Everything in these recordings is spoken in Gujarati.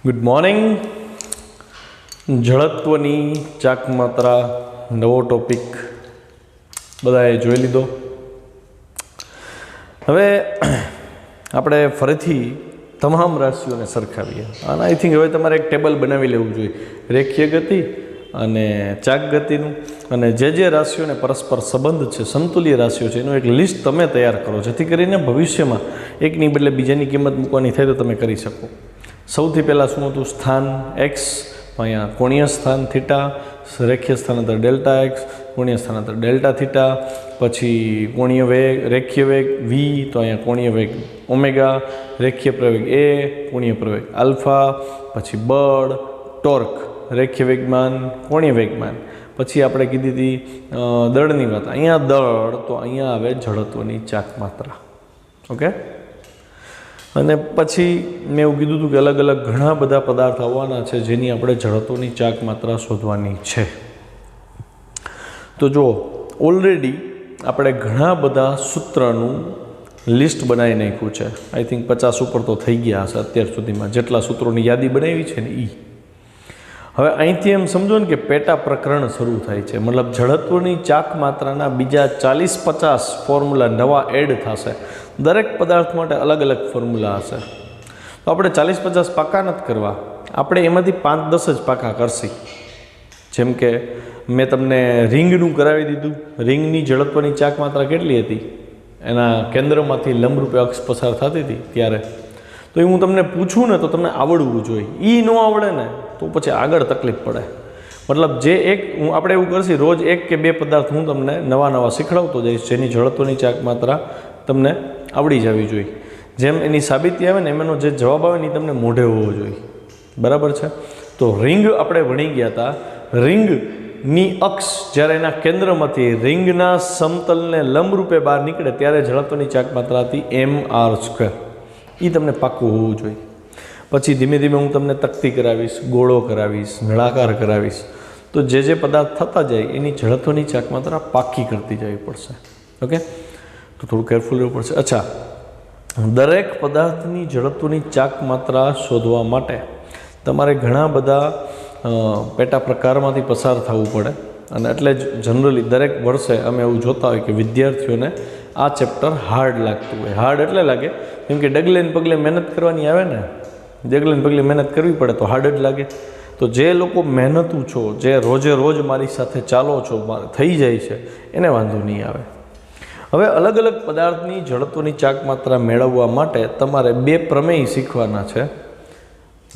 Good morning. જળત્વની ચાક માત્રા નવો ટોપિક બધાએ જોઈ લીધો. હવે આપણે ફરીથી તમામ રાશિઓને સરખાવીએ અને આઈ થિંક હવે તમારે એક ટેબલ બનાવી લેવું જોઈએ રેખીય ગતિ અને ચાક ગતિનું, અને જે રાશિઓને પરસ્પર સંબંધ છે, સમતુલ્ય રાશિઓ છે, એનું એક લિસ્ટ તમે તૈયાર કરો, જેથી કરીને ભવિષ્યમાં એકની બદલે બીજાની કિંમત મૂકવાની થાય તો તમે કરી શકો. સૌથી પહેલાં શું હતું? સ્થાન એક્સ, અહીંયા કોણીય સ્થાન થીટા, રેખીય સ્થાનાંતર ડેલ્ટા એક્સ, કોણીય સ્થાનાંતર ડેલ્ટા થીટા, પછી કોણીય વેગ, રેખીય વેગ વી, તો અહીંયા કોણીય વેગ ઓમેગા, રેખીય પ્રવેગ એ, કોણીય પ્રવેગ આલ્ફા, પછી બળ, ટોર્ક, રેખીય વેગમાન, કોણીય વેગમાન. પછી આપણે કીધી હતી દળની વાત. અહીંયા દળ, તો અહીંયા આવે જડત્વની ચાક માત્રા. ઓકે. અને પછી મેં એવું કીધું હતું કે અલગ અલગ ઘણા બધા પદાર્થ આવવાના છે જેની આપણે જડત્વની ચાક માત્રા શોધવાની છે. તો જો ઓલરેડી આપણે ઘણા બધા સૂત્રનું લિસ્ટ બનાવી નાખ્યું છે. આઈ થિંક 50 ઉપર તો થઈ ગયા હશે અત્યાર સુધીમાં, જેટલા સૂત્રોની યાદી બનાવી છે ને એ. હવે અહીંથી એમ સમજો ને કે પેટા પ્રકરણ શરૂ થાય છે, મતલબ જડત્વની ચાક માત્રાના બીજા 40-50 ફોર્મ્યુલા નવા એડ થશે. દરેક પદાર્થ માટે અલગ અલગ ફોર્મ્યુલા હશે. તો આપણે 40-50 પાકા નથી કરવા, આપણે એમાંથી 5-10 જ પાકા કરશી. જેમ કે મેં તમને રિંગનું કરાવી દીધું. રિંગની જડત્વની ચાક માત્રા કેટલી હતી? એના કેન્દ્રમાંથી લંબરૂપે અક્ષ પસાર થતી હતી ત્યારે. તો એ હું તમને પૂછું ને તો તમને આવડવું જોઈએ. એ ન આવડે ને તો પછી આગળ તકલીફ પડે. મતલબ જે આપણે એવું કરશી, રોજ 1 કે 2 પદાર્થ હું તમને નવા શીખડાવતો જઈશ જેની જડત્વની ચાક માત્રા તમને આવડી જવી જોઈએ. જેમ એની સાબિતી આવે ને એમનો જે જવાબ આવે ને એ તમને મોઢે હોવો જોઈએ. બરાબર છે? તો રિંગ આપણે ભણી ગયા હતા. રિંગની અક્ષ જ્યારે એના કેન્દ્રમાંથી રિંગના સમતલને લંબરૂપે બહાર નીકળે ત્યારે જડત્વની ચાક માત્રા હતી mr². એ તમને પાક્કું હોવું જોઈએ. પછી ધીમે ધીમે હું તમને તકતી કરાવીશ, ગોળો કરાવીશ, નળાકાર કરાવીશ. તો જે પદાર્થ થતા જાય એની જડત્વની ચાક માત્રા પાક્કી કરતી જવી પડશે. ઓકે, તો થોડું કેરફુલ રહેવું પડશે. અચ્છા, દરેક પદાર્થની જડત્વની ચાક માત્રા શોધવા માટે તમારે ઘણા બધા પેટા પ્રકારમાંથી પસાર થવું પડે. અને એટલે જ જનરલી દરેક વર્ષે અમે એવું જોતા હોય કે વિદ્યાર્થીઓને આ ચેપ્ટર હાર્ડ લાગતું હોય. હાર્ડ એટલે લાગે કેમ કે ડગલે ને પગલે મહેનત કરવાની આવે ને, ડગલે ને પગલે મહેનત કરવી પડે તો હાર્ડ જ લાગે. તો જે લોકો મહેનતું છો, જે રોજે રોજ મારી સાથે ચાલો છો, થઈ જાય છે, એને વાંધો નહીં આવે. હવે અલગ અલગ પદાર્થની જડત્વની ચાક માત્રા મેળવવા માટે તમારે 2 પ્રમેય શીખવાના છે.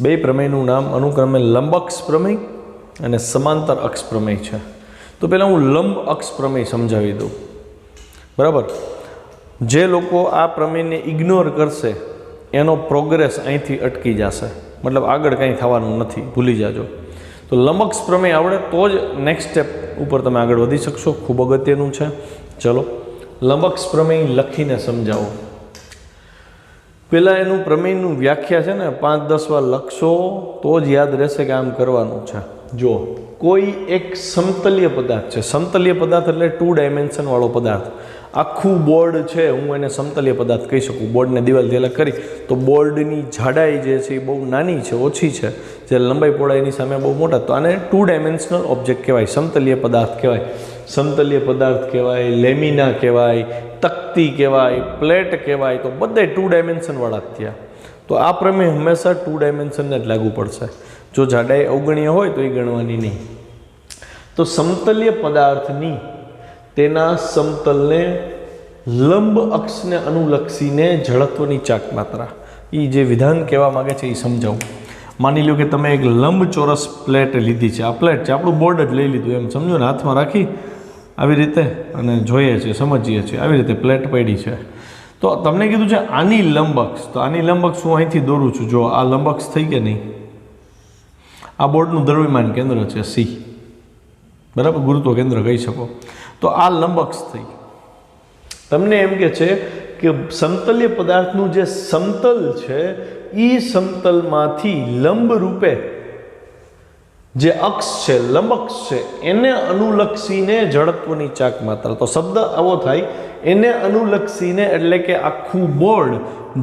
2 પ્રમેયનું નામ અનુક્રમે લંબ અક્ષ પ્રમેય અને સમાંતર અક્ષ પ્રમેય છે. તો પહેલાં હું લંબ અક્ષ પ્રમેય સમજાવી દઉં. બરાબર? જે લોકો આ પ્રમેયને ઇગ્નોર કરશે એનો પ્રોગ્રેસ અહીંથી અટકી જશે. મતલબ આગળ કંઈ થવાનું નથી, ભૂલી જાજો. તો લંબક્ષ પ્રમેય આવડે તો જ નેક્સ્ટ સ્ટેપ ઉપર તમે આગળ વધી શકશો. ખૂબ અગત્યનું છે. ચલો, લંબક્ષ પ્રમેય લખીને સમજાવો. પહેલાં એનું પ્રમેયનું વ્યાખ્યા છે ને 5-10 વાર લખશો તો જ યાદ રહેશે કે આમ કરવાનું છે. જો કોઈ એક સમતલીય પદાર્થ છે. સમતલીય પદાર્થ એટલે 2 ડાયમેન્શન વાળો પદાર્થ. આખું બોર્ડ છે, હું એને સમતલીય પદાર્થ કહી શકું. બોર્ડને દિવાલથી અલગ કરી તો બોર્ડની જાડાઈ જે છે એ બહુ નાની છે, ઓછી છે, જે લંબાઈ પહોળાઈની સામે બહુ મોટા. તો આને 2 ડાયમેન્શનલ ઓબ્જેક્ટ કહેવાય, સમતલીય પદાર્થ કહેવાય. સમતલીય પદાર્થ કહેવાય, લેમિના કહેવાય, તકતી કહેવાય, પ્લેટ કહેવાય. તો બધા 2 ડાયમેન્શનવાળા જ થયા. તો આ પ્રમેય હંમેશા 2 ડાયમેન્શનને જ લાગુ પડશે. જો જાડાઈ અવગણ્ય હોય તો એ ગણવાની નહીં. તો સમતલીય પદાર્થની તેના સમતલને લંબ અક્ષને અનુલક્ષીને જડત્વની ચાક માત્રા, એ જે વિધાન કહેવા માગે છે એ સમજાવું. માની લો કે તમે એક લંબચોરસ પ્લેટ લીધી છે. આ પ્લેટ છે, આપણું બોર્ડ જ લઈ લીધું એમ સમજો ને, હાથમાં રાખી આવી રીતે અને જોઈએ છીએ, સમજીએ છીએ. આવી રીતે પ્લેટ પડી છે. તો તમને કીધું છે આની લંબ અક્ષ. તો આની લંબ અક્ષ હું અહીંથી દોરું છું. જો આ લંબ અક્ષ થઈ કે નહીં? આ બોર્ડનું દ્રવ્યમાન કેન્દ્ર છે સી. બરાબર? ગુરુત્વ કેન્દ્ર કહી શકો. તો આ લંબ અક્ષ થઈ. તમને એમ કે છે કે સમતલીય પદાર્થનું જે સમતલ છે એ સમતલમાંથી લંબ રૂપે જે અક્ષ છે, લંબ અક્ષ છે, એને અનુલક્ષીને જડત્વની ચાક માત્રા. તો શબ્દ આવો થાય, એને અનુલક્ષીને એટલે કે આખું બોર્ડ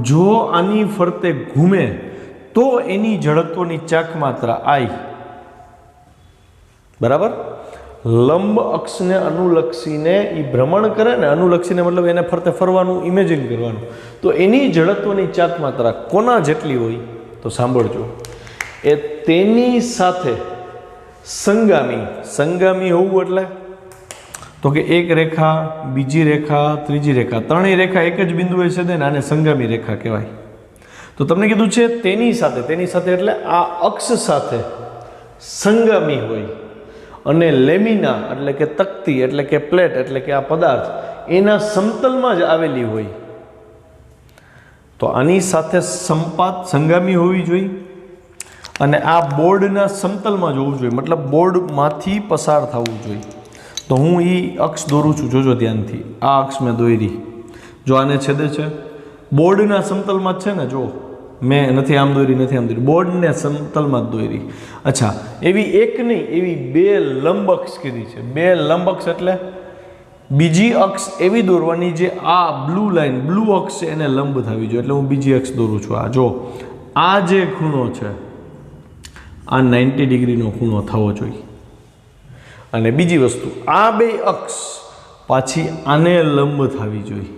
જો આની ફરતે ઘૂમે તો એની જડત્વની ચાક માત્રા આઈ બરાબર લંબ અક્ષને અનુલક્ષીને એ ભ્રમણ કરે ને, અનુલક્ષીને મતલબ એને ફરતે ફરવાનું ઇમેજિન કરવાનું, તો એની જડત્વની ચાક માત્રા કોના જેટલી હોય? તો સાંભળજો, એ તેની સાથે સંગામી હોવું એટલે તો કે એક રેખા, બીજી રેખા, ત્રીજી રેખા, ત્રણેય રેખા એક જ બિંદુએ છેદે ને આને સંગામી રેખા કહેવાય. તો તમને કીધું છે તેની સાથે એટલે આ અક્ષ સાથે સંગામી હોય અને લેમિના એટલે કે તકતી એટલે કે પ્લેટ એટલે કે આ પદાર્થ એના સમતલમાં જ આવેલી હોય. તો આની સાથે સંગામી હોવી જોઈએ અને આ બોર્ડના સમતલમાં જ હોવું જોઈએ, મતલબ બોર્ડમાંથી પસાર થવું જોઈએ. તો હું એ અક્ષ દોરું છું, જોજો ધ્યાનથી, આ અક્ષ મેં દોરી, જો આને છેદે છે બોર્ડના સમતલમાં જ છે ને, જો મેં નથી આમ દોરી, બોર્ડને સમતલમાં જ દોરી. અચ્છા, એવી એક નહીં, એવી બે લંબ અક્ષ કીધી છે. બે લંબ અક્ષ એટલે બીજી અક્ષ એવી દોરવાની જે આ બ્લુ અક્ષ છે એને લંબ થવી જોઈએ. એટલે હું બીજી અક્ષ દોરું છું. આ જો આ જે ખૂણો છે આ 90 ડિગ્રીનો ખૂણો થવો જોઈએ. અને બીજી વસ્તુ, આ બે અક્ષ પાછી આને લંબ થવી જોઈએ.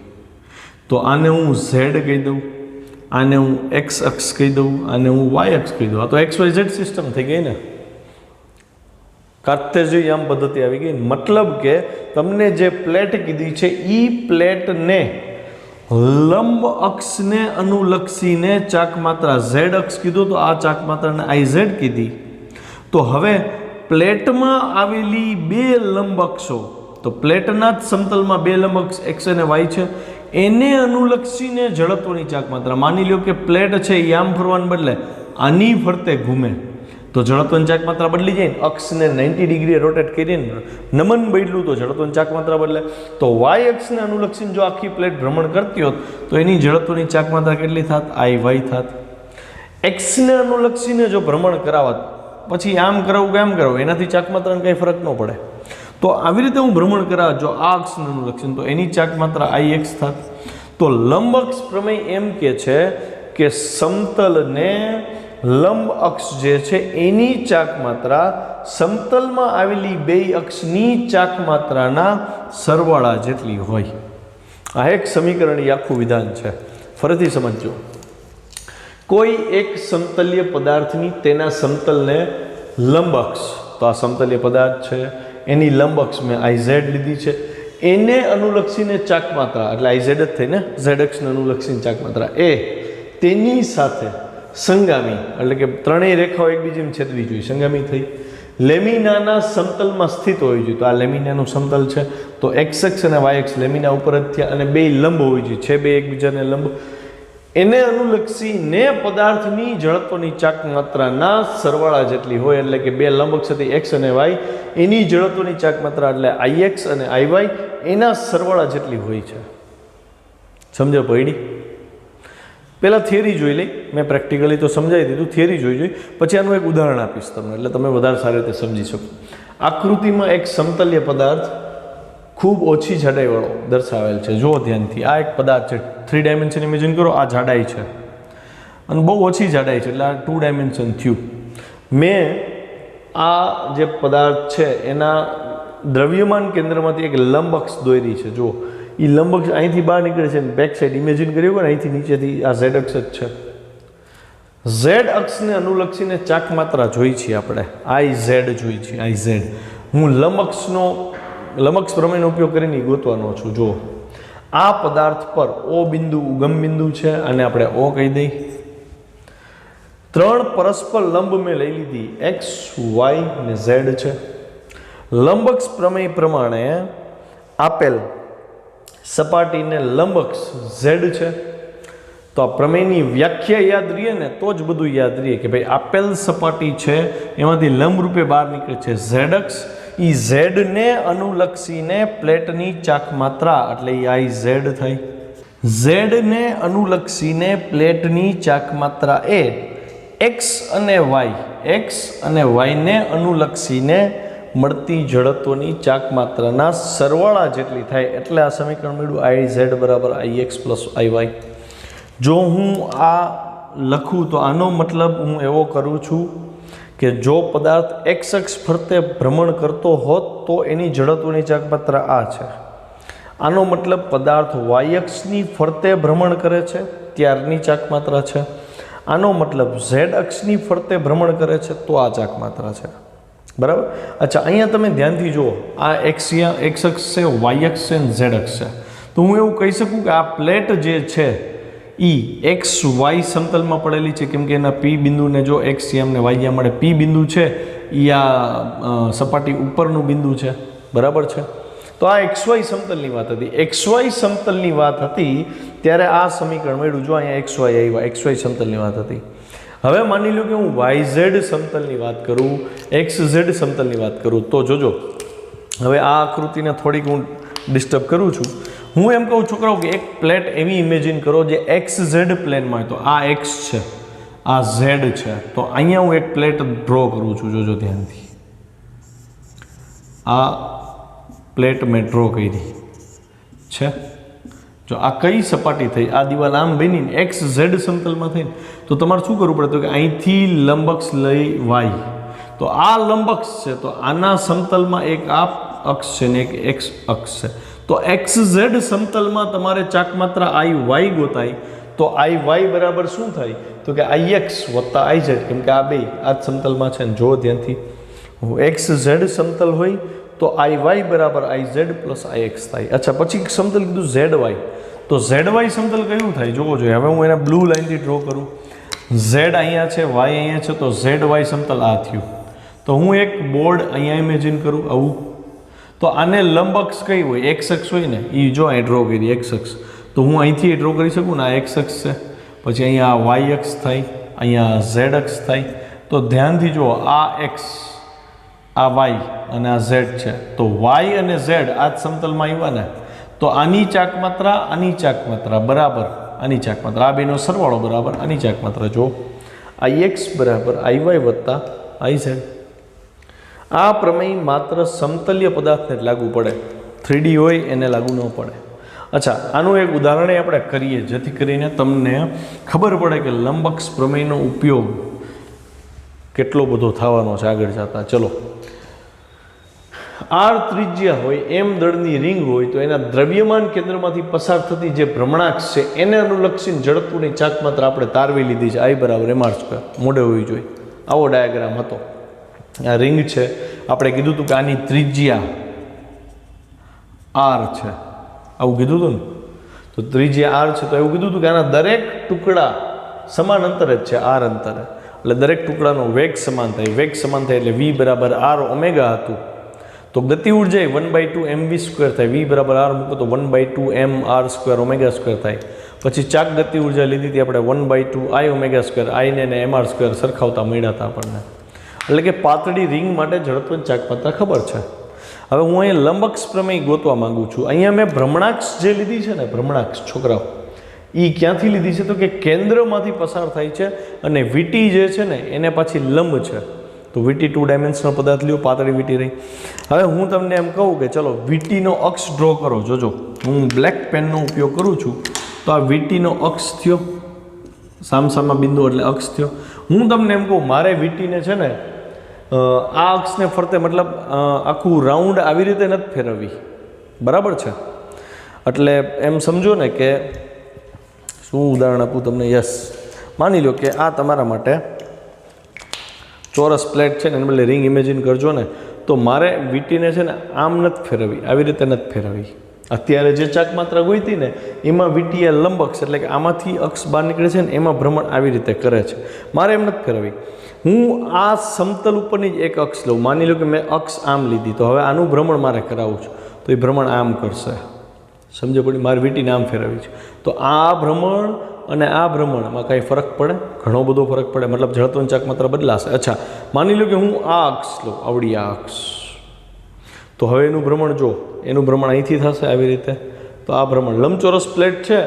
તો આને હું ઝેડ કહી દઉં, આને હું એક્સ અક્ષ કહી દઉં, આને હું વાય અક્ષ કહી દઉં. આ તો XYZ સિસ્ટમ થઈ ગઈ ને, કાર્ટેશિયન પદ્ધતિ આવી ગઈ. મતલબ કે તમને જે પ્લેટ કીધી છે એ પ્લેટને લંબ અક્ષને અનુલક્ષીને ચાક માત્રા ઝેડ અક્ષ કીધું, તો આ ચાક માત્રાને IZ કીધી. તો હવે પ્લેટમાં આવેલી બે લંબ અક્ષો, તો પ્લેટના જ સમતલમાં બે લંબ અક્ષ X અને Y છે, એને અનુલક્ષીને જડત્વની ચાક માત્રા, માની લો કે પ્લેટ છે એ આમ ફરવાને બદલે આની ફરતે ઘૂમે તો જડત્વની ચાક માત્રા બદલી જાય ને. અક્ષને 90 ડિગ્રી રોટેટ કરીને નમન બદલું તો જડત્વની ચાક માત્રા બદલે. તો વાય અક્ષને અનુલક્ષીને જો આખી પ્લેટ ભ્રમણ કરતી હોત તો એની જડત્વની ચાક માત્રા કેટલી થાત? IY થાત. એક્સને અનુલક્ષીને જો ભ્રમણ કરાવત, પછી આમ કરાવું કે આમ કરાવું, એનાથી ચાક માત્રાને કંઈ ફરક ન પડે. તો આવી રીતે હું ભ્રમણ કરાવ જો આ અક્ષને અનુલક્ષીને, તો એની ચાક માત્રા IX થાત. તો લંબ અક્ષ પ્રમેય એમ કે છે કે સમતલને લંબ અક્ષ જે છે એની ચાક માત્રા સમતલમાં આવેલી બે અક્ષની ચાક માત્રાના સરવાળા જેટલી હોય. આ એક સમીકરણ, આખું વિધાન છે. ફરીથી સમજજો, કોઈ એક સમતલીય પદાર્થની તેના સમતલને લંબ અક્ષ, તો આ સમતલીય પદાર્થ છે એની લંબ અક્ષ મેં IZ લીધી છે, એને અનુલક્ષીને ચાક માત્રા એટલે IZ જ થઈને Z અક્ષને અનુલક્ષીને ચાક માત્રા એ તેની સાથે સંગામી એટલે કે ત્રણેય રેખાઓ એકબીજાને છેદવી જોઈએ, સંગામી થઈ. લેમિનાના સમતલમાં સ્થિત હોવી જોઈએ, તો આ લેમિનાનું સમતલ છે, તો X અક્ષ અને Y અક્ષ લેમિના ઉપર જ થયા અને બે લંબ હોવી જોઈએ, છે બે એકબીજાને લંબ. એને અનુલક્ષીને પદાર્થની જડત્વની ચાક માત્રાના સરવાળા જેટલી હોય, એટલે કે બે લંબ અક્ષ હતી X અને Y, એની જડત્વની ચાક માત્રા એટલે IX અને IY એના સરવાળા જેટલી હોય છે. સમજ પડી? પહેલાં થિયરી જોઈ લઈ, મેં પ્રેક્ટિકલી તો સમજાવી દીધું, થિયરી જોઈ પછી આનું એક ઉદાહરણ આપીશ તમને, એટલે તમે વધારે સારી રીતે સમજી શકો. આકૃતિમાં એક સમતલ્ય પદાર્થ ખૂબ ઓછી જાડાઈવાળો દર્શાવેલ છે. જુઓ ધ્યાનથી, આ એક પદાર્થ છે, 3 ડાયમેન્શન ઇમેજિન કરો, આ જાડાઈ છે અને બહુ ઓછી જાડાઈ છે, એટલે આ 2 ડાયમેન્શન થયું. મેં આ જે પદાર્થ છે એના દ્રવ્યમાન કેન્દ્રમાંથી એક લંબ અક્ષ દોરી છે. જો એ લંબ અક્ષ અહીંથી બહાર નીકળે છે, બેક સાઈડ ઇમેજિન કર્યું હોય ને, અહીંથી નીચેથી આ Z અક્ષ જ છે. Z અક્ષને અનુલક્ષીને ચાક માત્રા જોઈ છીએ આપણે, IZ જોઈ છે, IZ. હું લંબ અક્ષ પ્રમેયનો ઉપયોગ કરીને ગોતવાનો છું. જો આ પદાર્થ પર O બિંદુ ઉગમ બિંદુ છે અને આપણે O કહી દઈ. 3 પરસ્પર લંબ મેં લઈ લીધી, X, Y ને Z છે. લંબ અક્ષ પ્રમેય પ્રમાણે આપેલ સપાટીને લંબ અક્ષ Z છે. તો આ પ્રમેયની વ્યાખ્યા યાદ રહીએ ને તો જ બધું યાદ રહીએ કે ભાઈ આપેલ સપાટી છે એમાંથી લંબ રૂપે બહાર નીકળે છે Z અક્ષ. એ Z ને અનુલક્ષીને પ્લેટની ચાક માત્રા એટલે IZ થાય. Z ને અનુલક્ષીને પ્લેટની ચાક માત્રા એ X અને Y ને અનુલક્ષીને મળતી જડત્વની ચાક માત્રાના સરવાળા જેટલી થાય. એટલે આ સમીકરણ મળ્યું IZ બરાબર IX પ્લસ IY. જો હું આ લખું તો આનો મતલબ હું એવો કરું છું કે જો પદાર્થ એક્સ અક્ષ ફરતે ભ્રમણ કરતો હોત તો એની જડત્વની ચાકમાત્રા આ છે. આનો મતલબ પદાર્થ વાય અક્ષની ફરતે ભ્રમણ કરે છે ત્યારની ચાકમાત્રા છે. આનો મતલબ ઝેડ અક્ષની ફરતે ભ્રમણ કરે છે તો આ ચાકમાત્રા છે. બરાબર. અચ્છા, અહીંયા તમે ધ્યાનથી જુઓ, આ એક્સ અક્ષ છે, વાય અક્ષ છે અને ઝેડ અક્ષ છે. તો હું એવું કહી શકું કે આ પ્લેટ જે છે એ એક્સ વાય સમતલમાં પડેલી છે, કેમ કે એના પી બિંદુને જો એક્સ એમને વાય મળે, પી બિંદુ છે એ આ સપાટી ઉપરનું બિંદુ છે. બરાબર છે. તો આ એક્સ વાય સમતલની વાત હતી. એક્સ વાય સમતલની વાત હતી ત્યારે આ સમીકરણ મળ્યું. જો અહીંયા એક્સ વાય આવ્યા, એક્સ વાય સમતલની વાત હતી. હવે માની લો કે હું વાય ઝેડ સમતલની વાત કરું, એક્સ ઝેડ સમતલની વાત કરું, તો જોજો હવે આ આકૃતિને થોડીક હું ડિસ્ટર્બ કરું છું. હું એમ કહું છોકરાઓ કે એક પ્લેટ એવી ઇમેજિન કરો જે એક્સ ઝેડ પ્લેનમાં હોય. તો આ એક્સ છે, આ ઝેડ છે. તો અહીંયા હું એક પ્લેટ ડ્રો કરું છું. જોજો ધ્યાનથી, આ પ્લેટ મેં ડ્રો કરી છે. જો આ કઈ સપાટી થઈ, આ દિવાલ આમ બનીને એક્સ ઝેડ સમતલમાં થઈને, તો તમારે શું કરવું પડે? તો કે અહીંથી લંબઅક્ષ લઈ વાય, તો આ લંબઅક્ષ છે, તો આના સમતલમાં એક આ અક્ષ છે ને એક એક્સ અક્ષ છે. તો એક્સ ઝેડ સમતલમાં તમારે ચાકમાત્રા આઈ વાય ગોતાય. તો આઈ વાય બરાબર શું થાય? તો કે આઈ એક્સ વત્તા આઈ ઝેડ, કેમ કે આ બે આ જ સમતલમાં છે. જો ધ્યાનથી, એક્સ ઝેડ સમતલ હોય તો આઈ વાય બરાબર I Z plus I x થાય. અચ્છા, પછી સમતલ કીધું ઝેડ વાય. તો ઝેડ વાય સમતલ કયું થાય જોવો જોઈએ. હવે હું એને બ્લુ લાઇનથી ડ્રો કરું. ઝેડ અહીંયા છે, વાય અહીંયા છે, તો ઝેડ વાય સમતલ આ થયું. તો હું એક બોર્ડ અહીંયા ઇમેજિન કરું આવું. તો આને લંબ અક્ષ કઈ હોય? એક્સ અક્ષ હોય ને, એ જો અહીં ડ્રો કરી એક્સ અક્ષ. તો હું અહીંથી ડ્રો કરી શકું ને, આ એક્સ અક્ષ છે, પછી અહીંયા વાય અક્ષ થાય, અહીંયા ઝેડ અક્ષ થાય. તો ધ્યાનથી જુઓ, આ એક્સ, આ વાય અને આ ઝેડ છે. તો વાય અને ઝેડ આ જ સમતલમાં આવ્યા ને, તો આની ચાકમાત્રા બરાબર આની ચાકમાત્રા, આ બેનો સરવાળો બરાબર આની ચાકમાત્રા. જો આઈ એક્સ બરાબર આઈ વાય વત્તા આઈ ઝેડ. આ પ્રમેય માત્ર સમતલ્ય પદાર્થને જ લાગુ પડે, 3D હોય એને લાગુ ન પડે. અચ્છા, આનું એક ઉદાહરણ આપણે કરીએ જેથી કરીને તમને ખબર પડે કે લંબઅક્ષ પ્રમેયનો ઉપયોગ કેટલો બધો થવાનો છે આગળ જતા. ચલો, આર ત્રિજ્યા હોય એમ દળની રિંગ હોય તો એના દ્રવ્યમાન કેન્દ્રમાંથી પસાર થતી જે ભ્રમણાક્ષ છે એને અનુલક્ષીને જડત્વની ચાકમાત્રા આપણે તારવી લીધી છે. આઈ બરાબર એમ આર સ્ક્વેર મોઢે હોવી જોઈએ. આવો ડાયાગ્રામ હતો. આ રિંગ છે, આપણે કીધું હતું કે આની ત્રિજ્યા આર છે, આવું કીધું હતું ને. તો ત્રિજ્યા આર છે, તો એવું કીધું હતું કે આના દરેક ટુકડા સમાન અંતરે જ છે, આર અંતરે. એટલે દરેક ટુકડાનો વેગ સમાન થાય. વેગ સમાન થાય એટલે વી બરાબર આર ઓમેગા હતું. તો ગતિ ઉર્જા 1/2 mv સ્ક્વેર થાય. વી બરાબર આર મૂકો તો 1/2 m r square omega square થાય. પછી ચાક ગતિ ઉર્જા લીધી હતી આપણે 1/2 આઈ ઓમેગા સ્ક્વેર. આઈને ને એમ આર સ્ક્વેર સરખાવતા મળ્યા હતા આપણને. એટલે કે પાતળી રિંગ માટે ઝડપથી ચાકમાત્રા ખબર છે. હવે હું અહીંયા લંબઅક્ષ પ્રમેય ગોતવા માંગુ છું. અહીંયા મેં ભ્રમણાક્ષ જે લીધી છે ને, ભ્રમણાક્ષ છોકરાઓ, એ ક્યાંથી લીધી છે? તો કે કેન્દ્રમાંથી પસાર થાય છે અને વીટી જે છે ને એને પાછી લંબ છે. તો વીટી 2 ડાયમેન્શનલ પદાર્થ લ્યો, પાતળી વીટી રહી. હવે હું તમને એમ કહું કે ચલો વીટીનો અક્ષ ડ્રો કરો. જોજો, હું બ્લેક પેનનો ઉપયોગ કરું છું. તો આ વીટીનો અક્ષ થયો, સામસામા બિંદુ એટલે અક્ષ થયો. હું તમને એમ કહું મારે વીટીને છે ને આ અક્ષને ફરતે મતલબ આખું રાઉન્ડ આવી રીતે નથી ફેરવવી. બરાબર છે? એટલે એમ સમજો ને કે શું ઉદાહરણ આપું તમને? યસ, માની લો કે આ તમારા માટે ચોરસ પ્લેટ છે ને, એને બદલે રિંગ ઇમેજિન કરજો ને. તો મારે વીટીને છે ને આમ નથી ફેરવવી, આવી રીતે નથી ફેરવવી. અત્યારે જે ચાકમાત્રા ગોઈતી ને એમાં વીટી એ લંબ અક્ષ, એટલે કે આમાંથી અક્ષ બહાર નીકળે છે ને એમાં ભ્રમણ આવી રીતે કરે છે. મારે એમ નથી ફેરવવી. હું આ સમતલ ઉપરની જ એક અક્ષ લઉં. માની લો કે મેં અક્ષ આમ લીધી, તો હવે આનું ભ્રમણ મારે કરાવવું છે. તો એ ભ્રમણ આમ કરશે. સમજ પડી? મારે વીટીને આમ ફેરવવી છે. તો આ ભ્રમણ અને આ ભ્રમણમાં કાંઈ ફરક પડે? ઘણો બધો ફરક પડે. મતલબ જડત્વની ચાકમાત્રા બદલાશે. અચ્છા, માની લો કે હું આ અક્ષ લઉં, આવડી આ અક્ષ. તો હવે એનું ભ્રમણ જો, એનું ભ્રમણ અહીંથી થશે આવી રીતે. તો આ ભ્રમણ લંબચોરસ પ્લેટ છે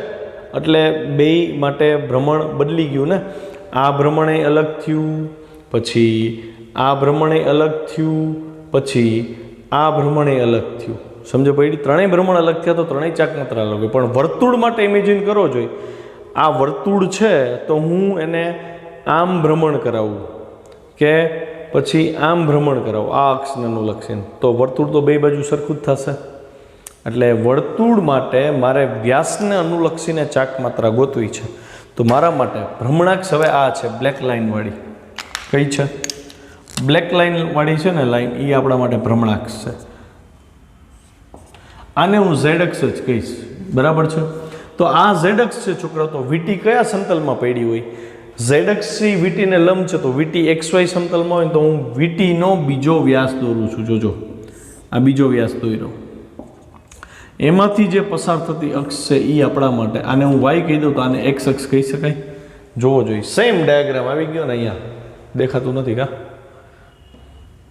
એટલે બેય માટે ભ્રમણ બદલી ગયું ને. આ ભ્રમણ અલગ થયું, પછી આ ભ્રમણ અલગ થયું, પછી આ ભ્રમણ અલગ થયું. સમજો પડી? ત્રણેય ભ્રમણ અલગ થયા તો ત્રણેય ચાકમાત્રા અલગ હોય. પણ વર્તુળ માટે ઇમેજિન કરો જોઈએ આ વર્તુળ છે તો હું એને આમ ભ્રમણ કરાવું કે પછી આમ ભ્રમણ કરાવું આ અક્ષને અનુલક્ષીને, તો વર્તુળ તો બે બાજુ સરખું જ થશે. એટલે વર્તુળ માટે મારે વ્યાસને અનુલક્ષીને ચાક માત્રા ગોતવી છે. તો મારા માટે ભ્રમણાક્ષ હવે આ છે બ્લેક લાઇનવાળી. કઈ છે? બ્લેક લાઇનવાળી છે ને લાઇન, એ આપણા માટે ભ્રમણાક્ષ છે. આને હું ઝેડ અક્ષ જ કહીશ. બરાબર છે? તો આ ઝેડ અક્ષ છે છોકરાઓ. તો વીટી કયા સમતલમાં પડી હોય? ઝેડ અક્ષથી વીટીને લંબ છે, તો વીટી XY સમતલમાં હોય તો હું વીટીનો બીજો વ્યાસ દોરું છું. જોજો, આ બીજો વ્યાસ દોર્યો. એમાંથી જે પસાર થતી અક્ષ છે એ આપણા માટે, આને હું વાય કહી દઉં તો આને એક્સ અક્ષ કહી શકાય. જોવો જોઈએ, સેમ ડાયાગ્રામ આવી ગયો ને. અહીંયા દેખાતું નથી કા?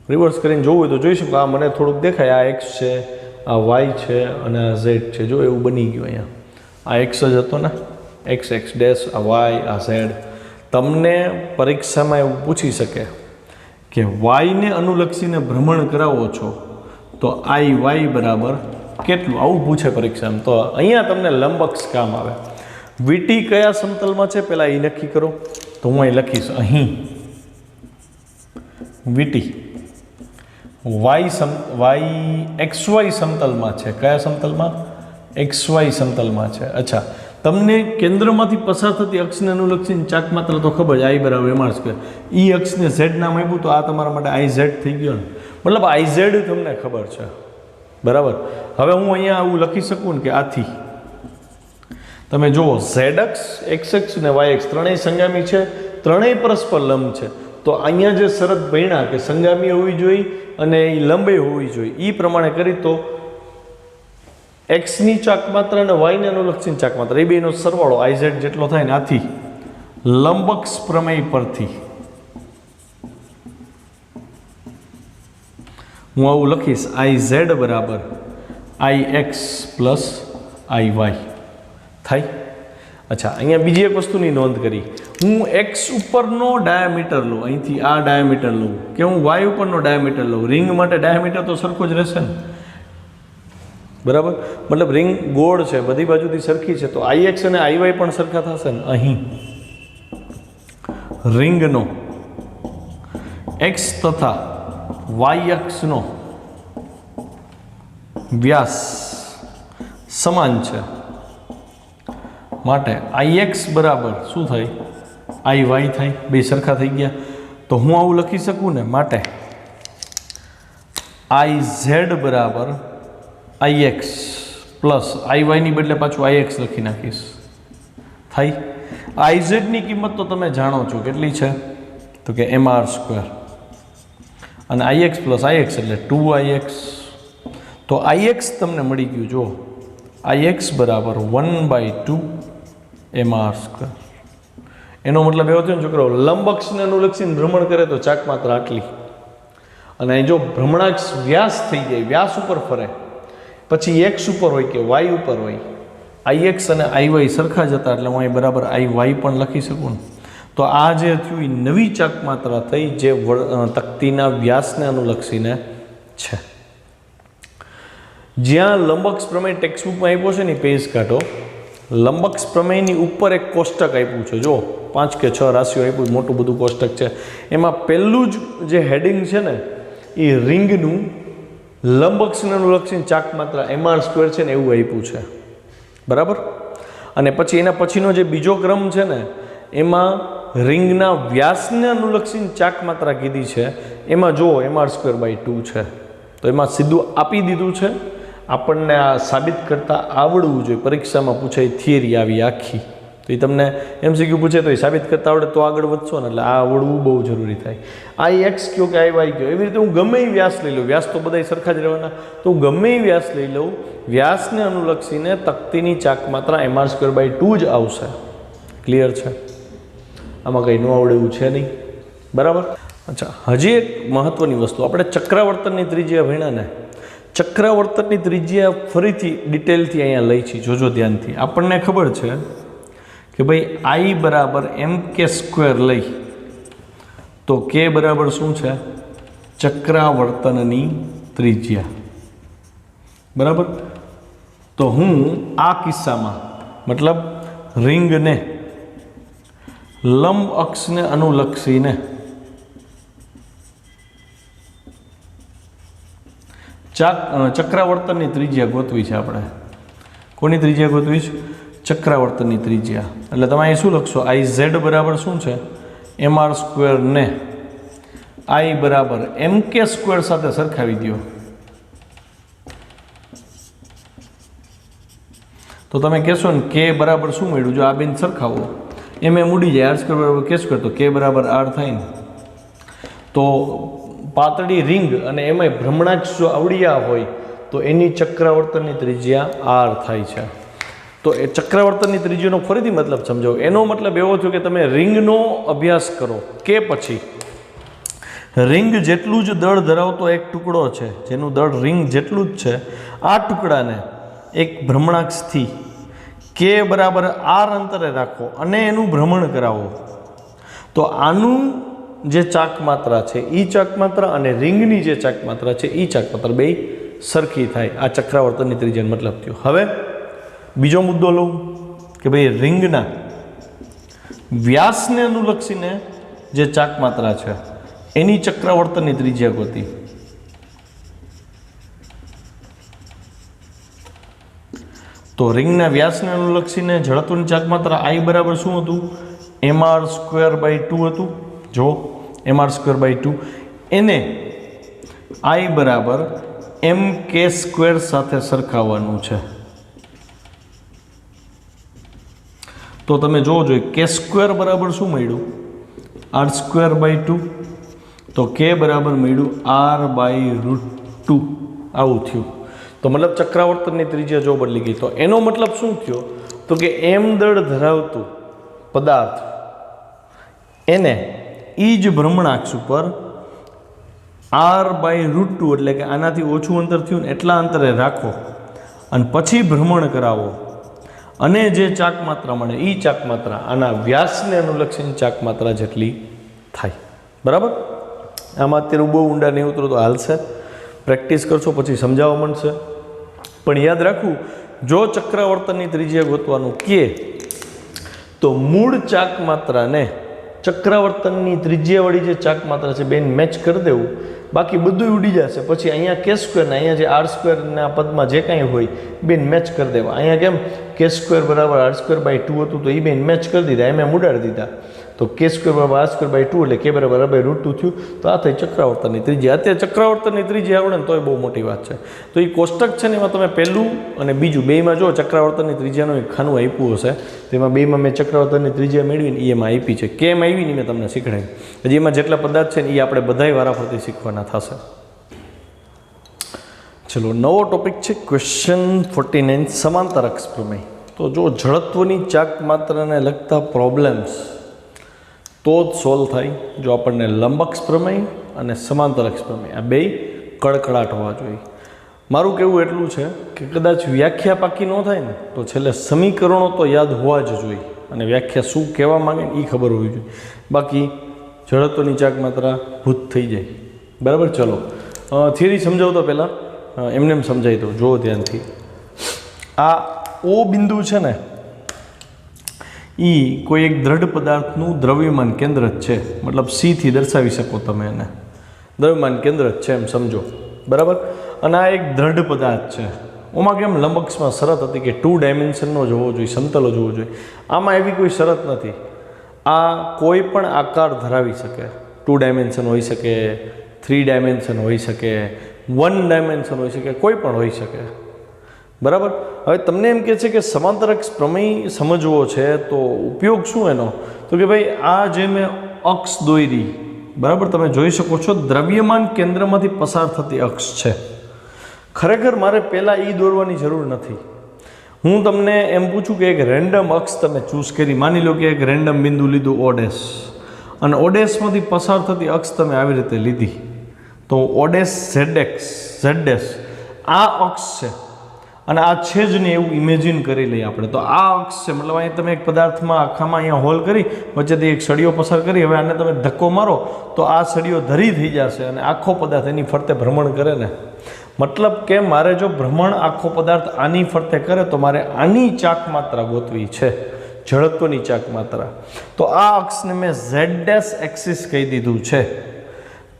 રિવર્સ કરીને જોવું હોય તો જોઈ શકો. આ મને થોડુંક દેખાય, આ એક્સ છે, આ વાય છે અને આ ઝેડ છે. જો એવું બની ગયું. અહીંયા આ એક્સ જ હતો ને, એક્સ એક્સ ડેશ, આ વાય, આ ઝેડ. તમને પરીક્ષામાં એવું પૂછી શકે કે વાયને અનુલક્ષીને ભ્રમણ કરાવો છો તો આઈ વાય બરાબર કેટલું, આવું પૂછે પરીક્ષામાં. તો અહીંયા તમને લંબઅક્ષ કામ આવે. વીટી કયા સમતલમાં છે પહેલાં એ નક્કી કરો. તો હું અહીં લખીશ, અહીં વીટી વાય XY સમતલમાં છે. કયા સમતલમાં? XY સમતલમાં છે. અચ્છા, તમને કેન્દ્રમાંથી પસાર થતી અક્ષને અનુલક્ષીને ચાક માત્ર તો ખબર છે, આઈ બરાબર એમ સ્ક્વેર. ઈ અક્ષને ઝેડ નામ આપ્યું તો આ તમારા માટે આઈ ઝેડ થઈ ગયો ને. મતલબ આઈ ઝેડ તમને ખબર છે. બરાબર. હવે હું અહીંયા આવું લખી શકું ને કે આથી તમે જુઓ, ઝેડ અક્ષ, એક્સ અક્ષ અને વાય અક્ષ ત્રણેય સંગામી છે, ત્રણેય પરસ્પર લંબ છે. તો અહીંયા જે શરત ભણ્યા કે સંગામી હોવી જોઈએ અને એ લંબે હોવી જોઈએ, એ પ્રમાણે કરી તો એક્સની ચાક માત્રા અને વાયને અનુલક્ષીને ચાક માત્રા, એ બેનો સરવાળો આઈ ઝેડ જેટલો થાય ને. આથી લંબક્ષ પ્રમેય પરથી હું આવું લખીશ, આઈ ઝેડ બરાબર I x plus I y થાય. અચ્છા, અહીંયા બીજી એક વસ્તુની નોંધ કરી. હું એક્સ ઉપરનો ડાયામીટર લઉં, અહીંથી આ ડાયામીટર લઉં, કે હું વાય ઉપરનો ડાયામીટર લઉં. રિંગ માટે ડાયામીટર તો સરખો જ રહેશે ને. બરાબર? મતલબ રિંગ ગોળ છે, બધી બાજુથી સરખી છે, તો આઈ એક્સ અને આઈ વાય પણ સરખા થશે ને. અહીં રિંગનો એક્સ તથા વાય અક્ષનો વ્યાસ સમાન છે, માટે આઈ એક્સ બરાબર શું થાય? આઈ વાય થાય. બે સરખા થઈ ગયા. તો હું આવું લખી શકું ને, માટે આઈ ઝેડ બરાબર આઈ એક્સ પ્લસ આઈ વાયની બદલે પાછું આઈ એક્સ લખી નાખીશ. થાય. આઈ ઝેડની કિંમત તો તમે જાણો છો કેટલી છે, તો કે MR સ્ક્વેર અને આઈ એક્સ પ્લસ આઈ એક્સ એટલે 2IX. તો આઈ એક્સ તમને મળી ગયું. જો આઈ એક્સ બરાબર 1/2 MR સ્ક્વેર. એનો મતલબ એવો થયો ને છોકરો, લંબઅક્ષને અનુલક્ષીને ભ્રમણ કરે તો ચાક માત્ર આટલી. અને જો ભ્રમણાક્ષ વ્યાસ થઈ જાય, વ્યાસ ઉપર ફરે, પછી એક્સ ઉપર હોય કે વાય ઉપર હોય, આઈ એક્સ અને આઈ વાય સરખા જ હતા એટલે હું અહીં બરાબર આઈ વાય પણ લખી શકું ને. તો આ જે થયું એ નવી ચાક માત્રા થઈ જે તકતીના વ્યાસને અનુલક્ષીને છે. જ્યાં લંબઅક્ષ પ્રમેય ટેક્સ્ટબુકમાં આપ્યો છે ને પેજ કાઢો. લંબઅક્ષ પ્રમેયની ઉપર એક કોષ્ટક આપ્યું છે. જો 5 કે 6 રાશિઓ આપ્યું, મોટું બધું કોષ્ટક છે. એમાં પહેલું જ જે હેડિંગ છે ને એ રિંગનું લંબઅક્ષને અનુલક્ષીને ચાક માત્રા MR સ્ક્વેર છે ને એવું આપ્યું છે. બરાબર? અને પછી એના પછીનો જે બીજો ક્રમ છે ને એમાં રિંગના વ્યાસને અનુલક્ષીને ચાક માત્રા કીધી છે. એમાં જુઓ MR²/2 છે. તો એમાં સીધું આપી દીધું છે. આપણને આ સાબિત કરતાં આવડવું જોઈએ. પરીક્ષામાં પૂછાય થિયરી આવી આખી, તો એ તમને MCQ પૂછે તો એ સાબિત કરતાં આવડે તો આગળ વધશો ને. એટલે આ આવડવું બહુ જરૂરી થાય. આઈ એક્સ કયો કે આઈ વાય કયો, એવી રીતે હું ગમે એ વ્યાસ લઈ લઉં. વ્યાસ તો બધા સરખા જ રહેવાના. તો હું ગમે એ વ્યાસ લઈ લઉં, વ્યાસને અનુલક્ષીને તકતીની ચાક માત્રા MR²/2 જ આવશે. ક્લિયર છે? આમાં કંઈ ન આવડે એવું છે નહીં. બરાબર? અચ્છા, હજી એક મહત્ત્વની વસ્તુ, આપણે ચક્રાવર્તનની ત્રિજ્યા ભણ્યા ને, ચક્રાવર્તનની ત્રિજ્યા ફરીથી ડિટેલથી અહીંયા લઈ છીએ. જોજો ધ્યાનથી. આપણને ખબર છે કે ભાઈ આઈ બરાબર MK² લઈ તો કે બરાબર શું છે? ચક્રાવર્તનની ત્રિજ્યા. બરાબર? તો હું આ કિસ્સામાં મતલબ રિંગને લંબ અક્ષને અનુલક્ષીને ચક્રાવર્તનની ત્રિજ્યા ગોતવી છે આપણે. કોની ત્રિજ્યા ગોતવી છે? ચક્રાવર્તનની ત્રિજ્યા. એટલે તમે અહીં શું લખશો? આઈ ઝેડ બરાબર શું છે? mr સ્ક્વેર ને i બરાબર mk સ્ક્વેર સાથે સરખાવી દો. તો તમે કહેશો ને કે બરાબર શું મળ્યું? જો આ બેન સરખાવો, એમ ઉડી જાય. આર સ્ક્વેર બરાબર કે સ્ક્વેર, તો કે બરાબર આર થાય ને. તો પાતળી રિંગ અને એમાંય ભ્રમણાક્ષ જો અવળિયા હોય તો એની ચક્રાવર્તનની ત્રિજ્યા આર થાય છે. તો એ ચક્રાવર્તનની ત્રિજ્યાનો ફરીથી મતલબ સમજાવો. એનો મતલબ એવો થયો કે તમે રિંગનો અભ્યાસ કરો કે પછી રિંગ જેટલું જ દળ ધરાવતો એક ટુકડો છે, જેનું દળ રિંગ જેટલું જ છે, આ ટુકડાને એક ભ્રમણાક્ષથી કે બરાબર આર અંતરે રાખો અને એનું ભ્રમણ કરાવો. તો આનું જે ચાક માત્રા છે એ ચાક માત્રા અને રિંગની જે ચાક માત્રા છે એ ચાક માત્રા બે સરખી થાય. આ ચક્રાવર્તનની ત્રિજ્યાનો મતલબ થયો. હવે બીજો મુદ્દો લઉં કે ભાઈ રિંગના વ્યાસને અનુલક્ષીને જે ચાક માત્રા છે એની ચક્રાવર્તનની ત્રિજ્યા ગોતી. તો રિંગના વ્યાસને અનુલક્ષીને જડત્વની ચાક માત્રા આઈ બરાબર શું હતું? mr સ્ક્વેર બાય 2 હતું. જો mr સ્ક્વેર બાય 2 એને આઈ બરાબર mk સ્ક્વેર સાથે સરખાવવાનું છે. તો તમે જોવો જોઈએ કે સ્ક્વેર બરાબર શું મળ્યું? R square by 2. તો કે બરાબર મળ્યું આર બાય √2. આવું થયું. તો મતલબ ચક્રાવર્તનની ત્રિજ્યા જો બદલી ગઈ. તો એનો મતલબ શું થયો? તો કે એમ દળ ધરાવતું પદાર્થ એને એ જ ભ્રમણાક્ષ ઉપર આર બાય √2 એટલે કે આનાથી ઓછું અંતર થયું ને એટલા અંતરે રાખો અને પછી ભ્રમણ કરાવો અને જે ચાક માત્રા મળે એ ચાક માત્રા આના વ્યાસને અનુલક્ષીને ચાક માત્રા જેટલી થાય. બરાબર? આમાં અત્યારે બહુ ઊંડા નહીં ઉતરો તો હાલશે. પ્રેક્ટિસ કરશો પછી સમજાવવા મળશે. પણ યાદ રાખવું, જો ચક્રાવર્તનની ત્રિજ્યા ગોતવાનું કે તો મૂળ ચાક માત્રાને ચક્રાવર્તનની ત્રિજ્યાવાળી જે ચાક માત્રા છે બેન મેચ કરી દેવું. બાકી બધું ઉડી જશે. પછી અહીંયા કે સ્ક્વેર ને અહીંયા જે આર સ્ક્વેરના પદમાં જે કાંઈ હોય બેન મેચ કરી દેવા. અહીંયા કેમ કે સ્ક્વેર બરાબર આર સ્ક્વેર બાય 2 હતું તો એ બેન મેચ કરી દીધા, એમ ઉડાડી દીધા. તો કે સ્ક્વેર બરાબર આર સ્ક્વેર બાય 2 એટલે કે બરાબર બાય √2 થયું. તો આ થઈ ચક્રાવર્તનની ત્રિજ્યા. અત્યારે ચક્રાવર્તનની ત્રિજ્યા આવડે ને તો એ બહુ મોટી વાત છે. તો એ કોષ્ટક છે ને એમાં તમે પહેલું અને બીજું બેમાં જો ચક્રાવર્તનની ત્રિજ્યાનું એક ખાનું આપ્યું હશે તો એમાં બેમાં મેં ચક્રાવર્તનની ત્રિજ્યા મેળવીને એ એમાં આપી છે. કેમ આવી ને મેં તમને શીખડાવી. હજી એમાં જેટલા પદાર્થ છે ને એ આપણે બધાય વારાફરતી શીખવાના થશે. ચલો, નવો ટોપિક છે ક્વેશ્ચન 49 સમાંતરક્ષ પ્રમેય. તો જો જડત્વની ચાક માત્રાને લગતા પ્રોબ્લેમ્સ તો જ સોલ્વ થાય જો આપણને લંબક્ષ પ્રમેય અને સમાંતરક્ષ પ્રમેય આ બે કડકડાટ હોવા જોઈએ. મારું કહેવું એટલું છે કે કદાચ વ્યાખ્યા પાકી ન થાય ને તો છેલ્લે સમીકરણો તો યાદ હોવા જ જોઈએ અને વ્યાખ્યા શું કહેવા માંગે ને એ ખબર હોવી જોઈએ. બાકી જડત્વની ચાક માત્રા ભૂત થઈ જાય. બરાબર? ચલો, થિયરી સમજાવતો પહેલાં એમને એમ સમજાવી દો. જુઓ ધ્યાનથી. આ ઓ બિંદુ છે ને એ કોઈ એક દ્રઢ પદાર્થનું દ્રવ્યમાન કેન્દ્ર જ છે. મતલબ સીથી દર્શાવી શકો તમે એને. દ્રવ્યમાન કેન્દ્ર જ છે એમ સમજો. બરાબર? અને આ એક દ્રઢ પદાર્થ છે. ઓમાં કેમ લંબક્ષમાં શરત હતી કે 2 ડાયમેન્શનનો જોવો જોઈએ, સમતલો જોવો જોઈએ. આમાં એવી કોઈ શરત નથી. આ કોઈ પણ આકાર ધરાવી શકે. 2 ડાયમેન્શન હોઈ શકે, 3 ડાયમેન્શન હોઈ શકે, 1 ડાયમેન્શન હોઈ શકે, કોઈ પણ હોઈ શકે. બરાબર? હવે તમને એમ કહે છે કે સમાંતરક્ષ પ્રમેય સમજવો છે તો ઉપયોગ શું એનો? તો કે ભાઈ આ જે મેં અક્ષ દોરી, બરાબર, તમે જોઈ શકો છો દ્રવ્યમાન કેન્દ્રમાંથી પસાર થતી અક્ષ છે. ખરેખર મારે પહેલાં એ દોરવાની જરૂર નથી. હું તમને એમ પૂછું કે એક રેન્ડમ અક્ષ તમે ચૂઝ કરી, માની લો કે એક રેન્ડમ બિંદુ લીધું ઓડેસ અને ઓડેસમાંથી પસાર થતી અક્ષ તમે આવી રીતે લીધી તો ઓડેસ ઝેડ આ અક્ષ છે અને આ છે જ નહીં એવું ઇમેજિન કરી લઈએ આપણે. તો આ અક્ષ છે. મતલબ અહીંયા તમે એક પદાર્થમાં આખામાં અહીંયા હોલ કરી વચ્ચેથી એક સળીઓ પસાર કરી, હવે આને તમે ધક્કો મારો તો આ સળીઓ ધરી થઈ જશે અને આખો પદાર્થ એની ફરતે ભ્રમણ કરે ને. મતલબ કે મારે જો ભ્રમણ આખો પદાર્થ આની ફરતે કરે તો મારે આની ચાક માત્રા ગોતવી છે. ઝડત્વની ચાક માત્રા. તો આ અક્ષને મેં ઝેડ ડેશ એક્સિસ કહી દીધું છે.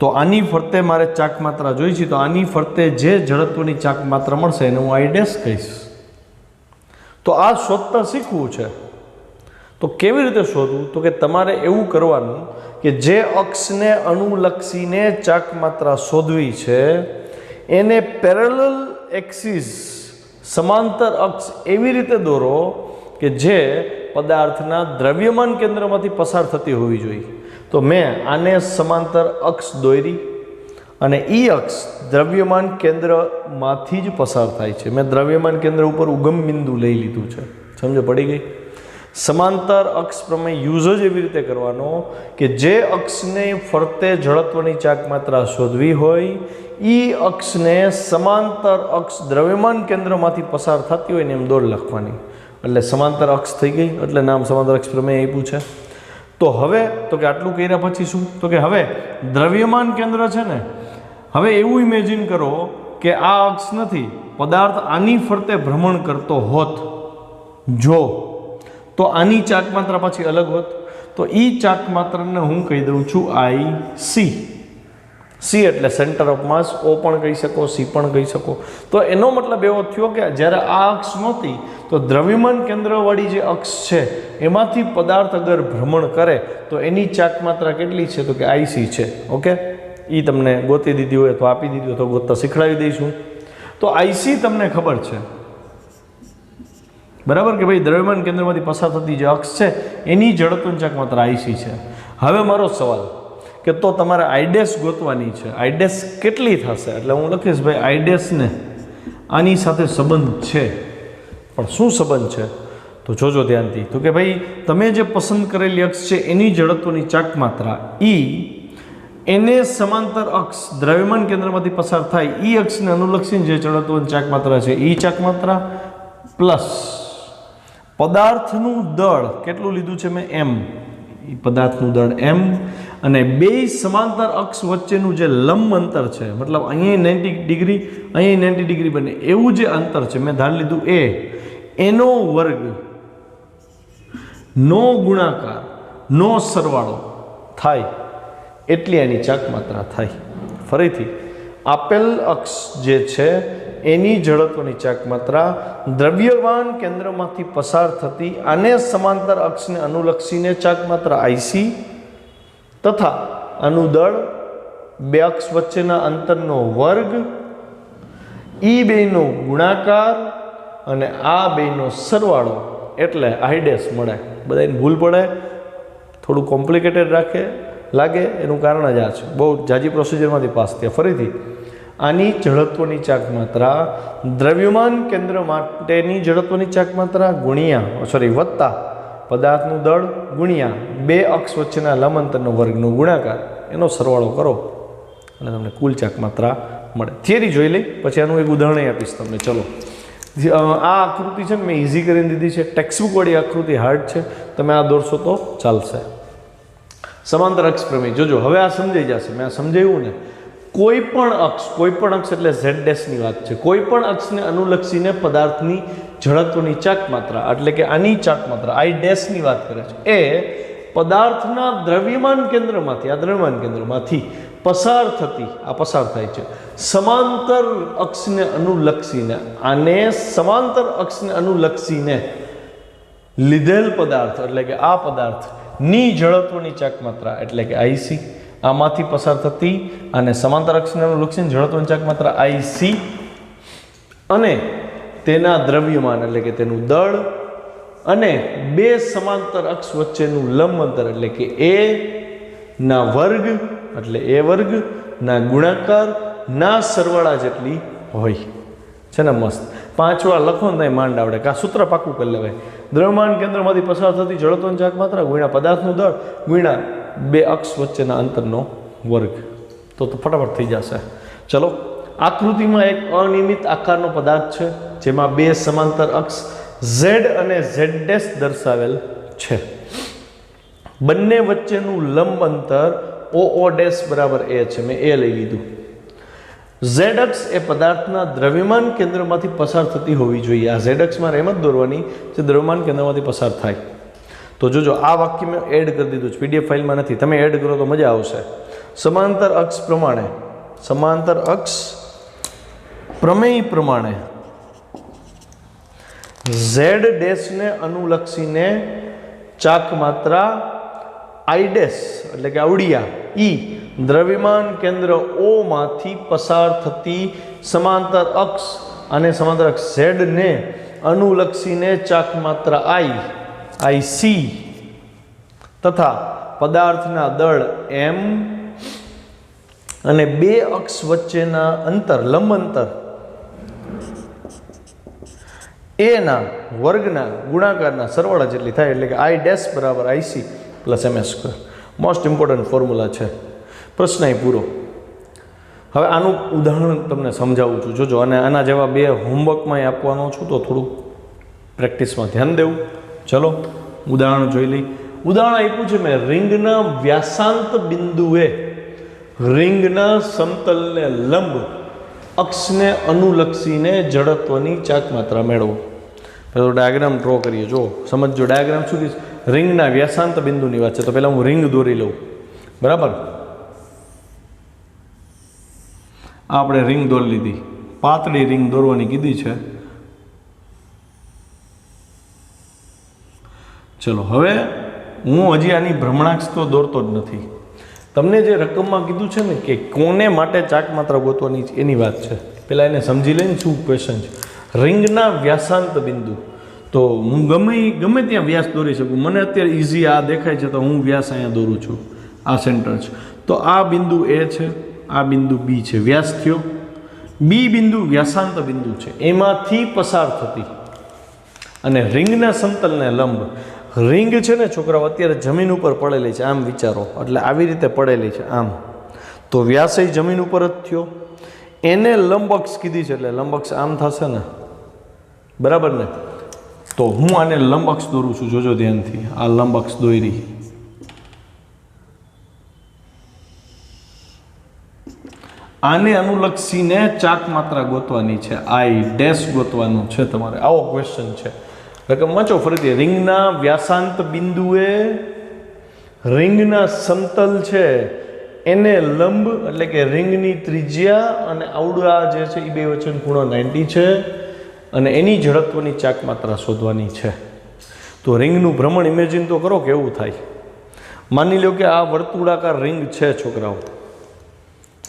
તો આની ફરતે મારે ચાક માત્રા જોઈ છે, તો આની ફરતે જે ઝડત્વની ચાક માત્રા મળશે એને હું આઈ ડેશ કહીશ. તો આ શોધતા શીખવું છે. તો કેવી રીતે શોધવું? તો કે તમારે એવું કરવાનું કે જે અક્ષને અનુલક્ષીને ચાક માત્રા શોધવી છે એને પેરેલલ એક્સિસ, સમાંતર અક્ષ એવી રીતે દોરો કે જે પદાર્થના દ્રવ્યમાન કેન્દ્રમાંથી પસાર થતી હોવી જોઈએ. તો મેં આને સમાંતર અક્ષ દોરી અને ઈ અક્ષ દ્રવ્યમાન કેન્દ્રમાંથી જ પસાર થાય છે. મેં દ્રવ્યમાન કેન્દ્ર ઉપર ઉગમ બિંદુ લઈ લીધું છે. સમજ પડી ગઈ? સમાંતર અક્ષ પ્રમેય યુઝ જ એવી રીતે કરવાનો કે જે અક્ષને ફરતે ઝડત્વની ચાક માત્રા શોધવી હોય ઈ અક્ષને સમાંતર અક્ષ દ્રવ્યમાન કેન્દ્રમાંથી પસાર થતી હોય ને એમ દોડ લખવાની. એટલે સમાંતર અક્ષ થઈ ગઈ, એટલે નામ સમાંતર અક્ષ પ્રમેય આપ્યું છે. તો હવે તો કે આટલું કર્યા પછી શું? તો કે હવે દ્રવ્યમાન કેન્દ્ર છે ને, હવે એવું ઇમેજિન કરો કે આ અક્ષ નથી, પદાર્થ આની ફરતે ભ્રમણ કરતો હોત જો, તો આની ચાક માત્રા પાછી અલગ હોત. તો ઈ ચાક માત્રાને હું કહી દઉં છું આઈ સી. સી એટલે સેન્ટર ઓફ માસ, ઓ પણ કહી શકો, સી પણ કહી શકો. તો એનો મતલબ એવો થયો કે જ્યારે આ અક્ષ નહોતી તો દ્રવ્યમાન કેન્દ્રવાળી જે અક્ષ છે એમાંથી પદાર્થ અગર ભ્રમણ કરે તો એની ચાક માત્રા કેટલી છે? તો કે આઈસી છે. ઓકે, એ તમને ગોતી દીધી હોય તો આપી દીધી હોય તો ગોતતા શીખડાવી દઈશું. તો આઈસી તમને ખબર છે બરાબર કે ભાઈ દ્રવ્યમાન કેન્દ્રમાંથી પસાર થતી જે અક્ષ છે એની ઝડપની ચાક માત્રા આઈસી છે. હવે મારો સવાલ કે તો તમારે આઈડેસ ગોતવાની છે. આઈડેસ કેટલી થશે? એટલે હું લખીશ ભાઈ આઈડેસને આની સાથે સંબંધ છે. પણ શું સંબંધ છે? તો જોજો ધ્યાનથી. તો કે ભાઈ તમે જે પસંદ કરેલી અક્ષ છે એની ઝડપની ચાક માત્રા ઈ એને સમાંતર અક્ષ દ્રવ્યમાન કેન્દ્રમાંથી પસાર થાય ઈ અક્ષને અનુલક્ષીને જે ઝડપની ચાક માત્રા છે ઈ ચાક માત્રા પ્લસ પદાર્થનું દળ કેટલું લીધું છે મેં? એમ. પદાર્થનું દળ એમ અને બે સમાંતર અક્ષ વચ્ચેનું જે લંબ અંતર છે, મતલબ અહીંયા 90 ડિગ્રી અહીંયા 90 ડિગ્રી બને એવું જે અંતર છે મેં ધાર લીધું એ, એનો વર્ગ નો ગુણાકાર નો સરવાળો થાય એટલી એની ચાક માત્રા થાય. ફરીથી આપેલ અક્ષ જે છે એની ઝડપની ચાક માત્રા દ્રવ્યમાન કેન્દ્રમાંથી પસાર થતી આને સમાંતર અક્ષને અનુલક્ષીને ચાક માત્રા આઈસી તથા આનું દળ બે અક્ષ વચ્ચેના અંતરનો વર્ગ ઈ બેનો ગુણાકાર અને આ બેનો સરવાળો એટલે આઈડેસ મળે. બધાને ભૂલ પડે, થોડું કોમ્પ્લિકેટેડ લાગે એનું કારણ જ આ છે. બહુ જાજી પ્રોસિજરમાંથી પાસ થયા. ફરીથી આની ઝડપની ચાક માત્રા દ્રવ્યમાન કેન્દ્ર માટેની ઝડપની ચાક માત્રા ગુણ્યા વત્તા પદાર્થનું દળ ગુણ્યા બે અક્ષ વચ્ચેના લંબ અંતરનો વર્ગનો ગુણાકાર એનો સરવાળો કરો એટલે તમને કુલ ચાક માત્રા મળે. થિયરી જોઈ લઈ પછી આનું એક ઉદાહરણ આપીશ તમને. ચલો, આ આકૃતિ છે ને મેં ઇઝી કરીને દીધી છે. ટેક્સ્ટબુક વાળી આકૃતિ હાર્ડ છે, તમે આ દોરશો તો ચાલશે. સમાંતર અક્ષ પ્રમેય જોજો, હવે આ સમજાઈ જશે. મેં આ સમજાવ્યું ને, કોઈ પણ અક્ષ એટલે ઝેડ ડેશની વાત છે, કોઈ પણ અક્ષને અનુલક્ષીને પદાર્થની ઝડપની ચાક માત્રા એટલે કે આની ચાક માત્રા આઈ ડેશની વાત કરે છે એ પદાર્થના દ્રવ્યમાન કેન્દ્રમાંથી પસાર થાય છે સમાંતર અક્ષને અનુલક્ષીને. આને સમાંતર અક્ષને અનુલક્ષીને લીધેલ પદાર્થ એટલે કે આ પદાર્થની ઝડપની ચાક માત્રા એટલે કે આઈસી, આમાંથી પસાર થતી અને સમાંતર અક્ષને અનુલક્ષીને ઝડપની ચાક માત્રા આઈસી અને તેના દ્રવ્યમાન એટલે કે તેનું દળ અને બે સમાંતર અક્ષ વચ્ચેનું લંબ અંતર એટલે કે એ ના વર્ગ એટલે એ વર્ગ ના ગુણાકાર ના સરવાળા જેટલી હોય છે ને. મસ્ત 5 વાર લખો ને માંડ આવડે. કા સૂત્ર પાકું કરી લેવાય. દ્રવ્યમાન કેન્દ્રમાંથી પસાર થતી ઝડપની ચાક માત્રા ગુણ્યા પદાર્થનું દળ ગુણ્યા બે અક્ષ વચ્ચેના અંતરનો વર્ગ, તો ફટાફટ થઈ જશે. ચલો, આકૃતિમાં એક અનિયમિત આકારનો પદાર્થ છે જેમાં બે સમાંતર અક્ષ ઝેડ અને ઝેડ ડેશ દર્શાવેલ છે. બંને વચ્ચેનું લંબ અંતર OO ડેશ બરાબર એ છે. મેં એ લઈ લીધું. ઝેડ અક્ષ એ પદાર્થના દ્રવ્યમાન કેન્દ્રમાંથી પસાર થતી હોવી જોઈએ. આ ઝેડ અક્ષમાં રહેમત દોરવાની જે દ્રવ્યમાન કેન્દ્રમાંથી પસાર થાય. તો જોજો આ વાક્ય મેં એડ કરી દીધું છે, PDF ફાઇલમાં નથી, તમે એડ કરો તો મજા આવશે. સમાંતર અક્ષ પ્રમાણે, સમાંતર અક્ષ પ્રમેય પ્રમાણે Z ડેશને અનુલક્ષીને ચાક માત્રા I ડેશ એટલે કે અવડિયા E દ્રવ્યમાન કેન્દ્ર O માંથી પસાર થતી સમાંતર અક્ષ અને સમાંતર અક્ષ Z ને અનુલક્ષીને ચાક માત્રા IC તથા પદાર્થના દળ M અને બે અક્ષ વચ્ચેના અંતર, લંબ અંતર એ ના વર્ગના ગુણાકારના સરવાળા જેટલી થાય, એટલે કે I ડેશ બરાબર IC plus MS². Most important formula છે. પ્રશ્ન એ પૂરો. હવે આનું ઉદાહરણ તમને સમજાવું છું, જોજો. અને આના જેવા બે હોમવર્કમાં આપવાનો છું, તો થોડુંક પ્રેક્ટિસમાં ધ્યાન દેવું. ચલો ઉદાહરણ જોઈ લઈ. ઉદાહરણ આપ્યું છે મેં, રિંગના વ્યાસાંત બિંદુએ રિંગના સમતલને લંબ અક્ષને અનુલક્ષીને જડત્વની ચાક માત્રા મેળવો. પેલો ડાયાગ્રામ ડ્રો કરીએ. જો સમજો ડાયાગ્રામ શું છે, રિંગના વ્યાસાંત બિંદુની વાત છે. તો પહેલાં હું રિંગ દોરી લઉં, બરાબર. આપણે રિંગ દોરી લીધી, પાતળી રિંગ દોરવાની કીધી છે. ચલો હવે હું હજી આની ભ્રમણાક્ષ તો દોરતો જ નથી. તમને જે રકમમાં કીધું છે ને કે કોને માટે ચાક માત્રા ગોતવાની છે એની વાત છે. પહેલાં એને સમજી લઈને શું ક્વેશ્ચન છે. રિંગના વ્યાસાંત બિંદુ, તો હું ગમે ત્યાં વ્યાસ દોરી શકું. મને અત્યારે ઇઝી આ દેખાય છે, તો હું વ્યાસ અહીંયા દોરું છું. આ સેન્ટર છે, તો આ બિંદુ A છે, આ બિંદુ B છે, વ્યાસ થયો. B બિંદુ વ્યાસાંત બિંદુ છે, એમાંથી પસાર થતી અને રિંગના સમતલને લંબ. રિંગ છે ને છોકરાઓ અત્યારે જમીન ઉપર પડેલી છે, આમ વિચારો, એટલે આવી રીતે પડેલી છે આમ. તો વ્યાસ એ જમીન ઉપર જ થયો. એને લંબ અક્ષ કીધી છે, એટલે લંબ અક્ષ આમ થશે ને, બરાબર ને. તો હું આને લંબ અક્ષ દોરું છું, જોજો ધ્યાનથી. આ લંબ અક્ષ દોરી. આને અનુલક્ષીને ચાક માત્રા ગોતવાની છે, I ડેશ ગોતવાનું છે તમારે. આવો ક્વેશ્ચન છે. રકમ વાંચો ફરીથી. રિંગના વ્યાસાંત બિંદુએ રિંગના સમતલ છે એને લંબ, એટલે કે રિંગની ત્રિજ્યા અને આવડા જે છે એ બે વચ્ચેનો ખૂણો 90 છે અને એની જડત્વની ચાક માત્રા શોધવાની છે. તો રિંગનું ભ્રમણ ઇમેજિન તો કરો કેવું થાય. માની લો કે આ વર્તુળાકાર રિંગ છે છોકરાઓ,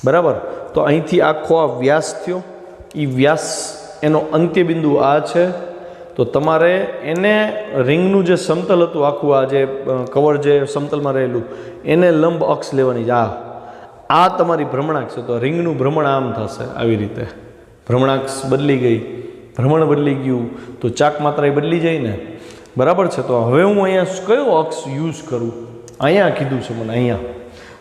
બરાબર. તો અહીંથી આખો આ વ્યાસ થયો, એ વ્યાસ એનો અંત્ય બિંદુ આ છે. તો તમારે એને રિંગનું જે સમતલ હતું આખું, આ જે કવર જે સમતલમાં રહેલું, એને લંબ અક્ષ લેવાની છે. આ તમારી ભ્રમણાક્ષ છે. તો રિંગનું ભ્રમણ આમ થશે, આવી રીતે. ભ્રમણાક્ષ બદલી ગઈ, ભ્રમણ બદલી ગયું, તો ચાક માત્રા એ બદલી જાય ને, બરાબર છે. તો હવે હું અહીંયા કયો અક્ષ યુઝ કરું? અહીંયા કીધું છે મને. અહીંયા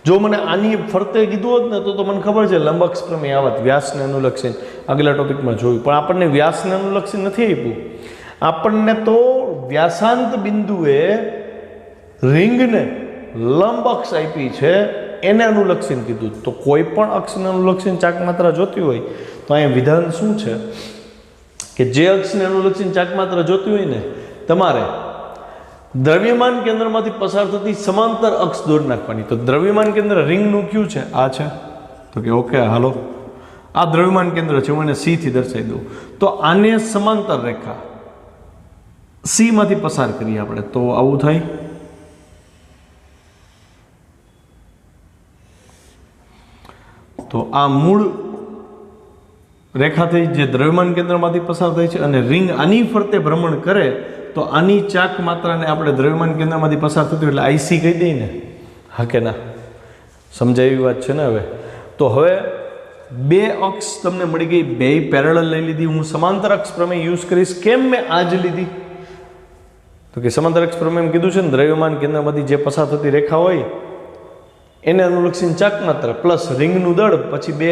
જો મને આની ફરતે કીધું હોત ને તો મને ખબર છે લંબ અક્ષ પ્રમેય આવત, વ્યાસને અનુલક્ષીને. આગલા ટોપિકમાં જોયું, પણ આપણને વ્યાસને અનુલક્ષી નથી આપ્યું. આપણને તો વ્યાસાંત બિંદુએ રિંગને લંબ અક્ષ આપી છે, એને અનુલક્ષીને કીધું. તો કોઈ પણ અક્ષને અનુલક્ષીને ચાક માત્રા જોતી હોય તો અહીંયા વિધાન શું છે કે જે અક્ષને અનુલક્ષીને ચાક માત્રા જોતી હોય ને, તમારે દ્રવ્યમાન કેન્દ્રમાંથી પસાર થતી સમાંતર અક્ષ દોરી નાખવાની. તો દ્રવ્યમાન કેન્દ્ર રિંગનું કયું છે? આ છે. તો કે ઓકે, હાલો, આ દ્રવ્યમાન કેન્દ્ર છે, હું એને C થી દર્શાવી દઉં. તો આને સમાંતર રેખા C માંથી પસાર કરીએ આપણે, તો આવું થાય. તો આ મૂળ રેખાથી જે દ્રવ્યમાન કેન્દ્રમાંથી પસાર થાય છે અને રિંગ આની ફરતે ભ્રમણ કરે, તો આની ચાક માત્રાને આપણે દ્રવ્યમાન કેન્દ્રમાંથી પસાર થતું એટલે IC કહી દઈએ ને. હા કે ના? સમજાય એવી વાત છે ને. હવે તો હવે બે અક્ષ તમને મળી ગઈ, બે પેરેલલ લઈ લીધી. હું સમાંતર અક્ષ પ્રમેય યુઝ કરીશ. કેમ મેં આ જ લીધી? તો કે સમાંતર અક્ષ પ્રમેય કીધું છે ને, દ્રવ્યમાન કેન્દ્રમાંથી જે પસાર થતી રેખા હોય એને અનુલક્ષીને ચાક માત્રા પ્લસ રિંગનું દળ, પછી બે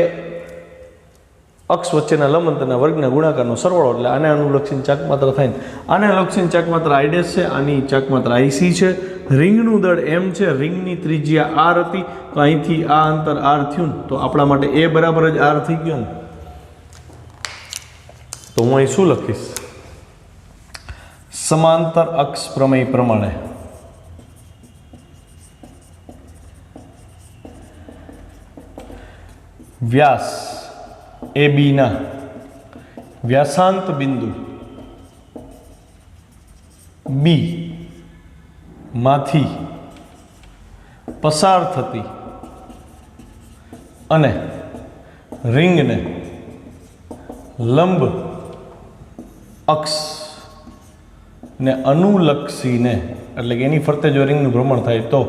અક્ષ વચ્ચેના લંબ અંતરના વર્ગના ગુણાકારનો સરવાળો, એટલે આને અનુલક્ષીને ચાક માત્રા થાય. આને અનુલક્ષીને ચાક માત્રા I ડેશ છે, આની ચાક માત્રા IC છે. રિંગનું દળ M છે, રિંગની ત્રિજ્યા R હતી, તો અહીંથી આ અંતર R થયું ને, તો આપણા માટે A બરાબર જ R થઈ ગયો ને. તો હું અહીં શું લખીશ? સમાંતર અક્ષ પ્રમેય પ્રમાણે વ્યાસ એ બીના વ્યાસાંત બિંદુ બી માંથી પસાર થતી અને રિંગને લંબ અક્ષ ને અનુલક્ષીને એટલે કે એની ફરતે જો રિંગનું ભ્રમણ થાય તો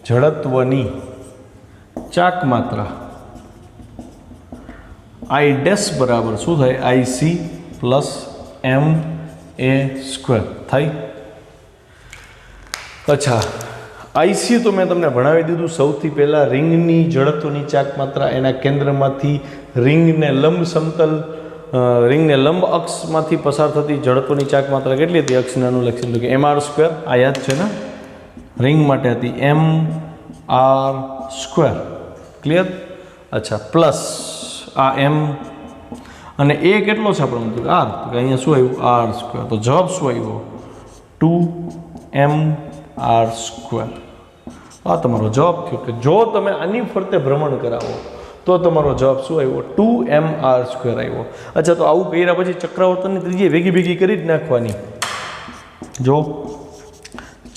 જડત્વની ચાક માત્રા આઈ ડેશ બરાબર શું થાય IC પ્લસ MA² થાય. અચ્છા, IC તો મેં તમને ભણાવી દીધું. સૌથી પહેલાં રિંગની જડત્વની ચાક માત્રા એના કેન્દ્રમાંથી રિંગને લંબ અક્ષમાંથી પસાર થતી જડત્વની ચાક માત્રા કેટલી હતી અક્ષને અનુલક્ષીને? તો કે MR². આ યાદ છે ને, રિંગ માટે હતી MR². ક્લિયર? અચ્છા, પ્લસ આ M અને એ કેટલો છે આપણને? R. તો કે અહીંયા શું આવ્યું? R². તો જવાબ શું આવ્યો? 2MR². આ તમારો જવાબ થયો કે જો તમે આની ફરતે ભ્રમણ કરાવો તો તમારો જવાબ શું આવ્યો? 2MR² આવ્યો. અચ્છા, તો આવું કર્યા પછી ચક્રાવર્તનની ત્રિજ્યા ભેગી કરી જ નાખવાની. જો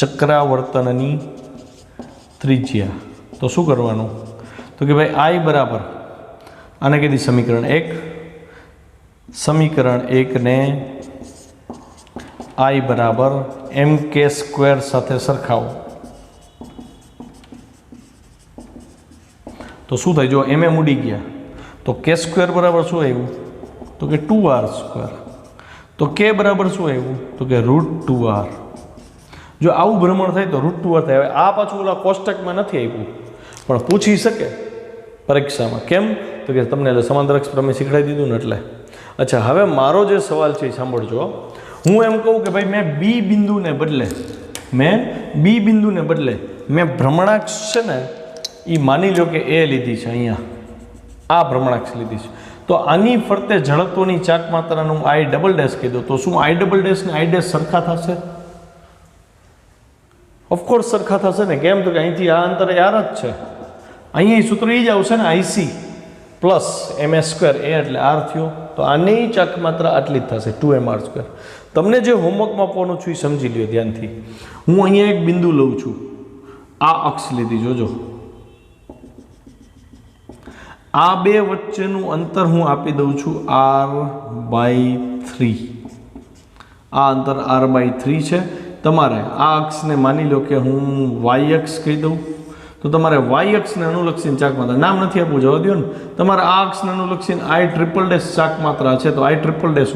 ચક્રાવર્તનની ત્રિજ્યા તો શું કરવાનું? તો કે ભાઈ I બરાબર આને કીધી સમીકરણ 1. સમીકરણ 1 ને I બરાબર MK² સાથે સરખાવો તો શું થાય? જો MM ઉડી ગયા તો K² બરાબર શું આવ્યું? તો કે 2R². તો K બરાબર શું આવ્યું? તો કે √2R. જો આવું ભ્રમણ થાય તો √2R થાય. હવે આ પાછું ઓલા કોષ્ટકમાં નથી આપ્યું પણ પૂછી શકે પરીક્ષામાં. કેમ? તો કે તમને એટલે સમાંતર અક્ષ પ્રમેય શીખવાડી દીધું ને એટલે. અચ્છા, હવે મારો જે સવાલ છે એ સાંભળજો. હું એમ કહું કે ભાઈ મેં B બિંદુને બદલે મેં ભ્રમણાક્ષ છે ને એ માની લો કે એ લીધી છે. અહીંયા આ ભ્રમણાક્ષ લીધી છે તો આની ફરતે જડત્વની ચાક માત્રાનું I' કહી દો તો શું I' ને I' સરખા થશે? ઓફકોર્સ સરખા થશે ને. કેમ? તો કે અહીંથી આ અંતર યાર જ છે. અહીંયા સૂત્ર એ જ આવશે ને IC પ્લસ MA² એ એટલે R થયો. તો આની ચાક માત્રા આટલી જ થશે 2MR². તમને જે હોમવર્કમાં આપવાનું છું એ સમજી લ્યો ધ્યાનથી. હું અહીંયા એક બિંદુ લઉં છું, આ અક્ષ લીધી, જોજો આ બે વચ્ચેનું અંતર હું આપી દઉં છું R/3. આ અંતર R/3 છે. તમારે આ અક્ષને માની લો કે હું Y અક્ષ કહી દઉં તો તમારે Y અક્ષને અનુલક્ષીને ચાક માત્રા, નામ નથી આપવું, જવા દો ને. તમારે આ અક્ષને અનુલક્ષીને I' ચાક માત્રા છે તો I'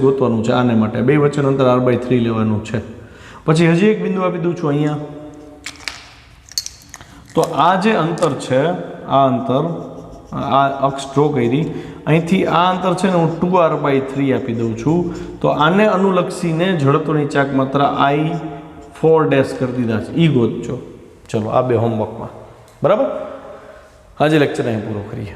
ગોતવાનું છે. આને માટે બે વચ્ચેનું અંતર R/3 લેવાનું છે. પછી હજી એક બિંદુ આપી દઉં છું અહીંયા. તો આ જે અંતર છે, આ અંતર, આ અક્ષ ડ્રો કરી, અહીંથી આ અંતર છે ને હું 2R/3 આપી દઉં છું. તો આને અનુલક્ષીને જડત્વની ચાક માત્રા I4' કરી દીધા છે. ગોતજો. ચલો, આ બે હોમવર્કમાં. બરાબર? આજે લેક્ચર અહીં પૂરો કરીએ.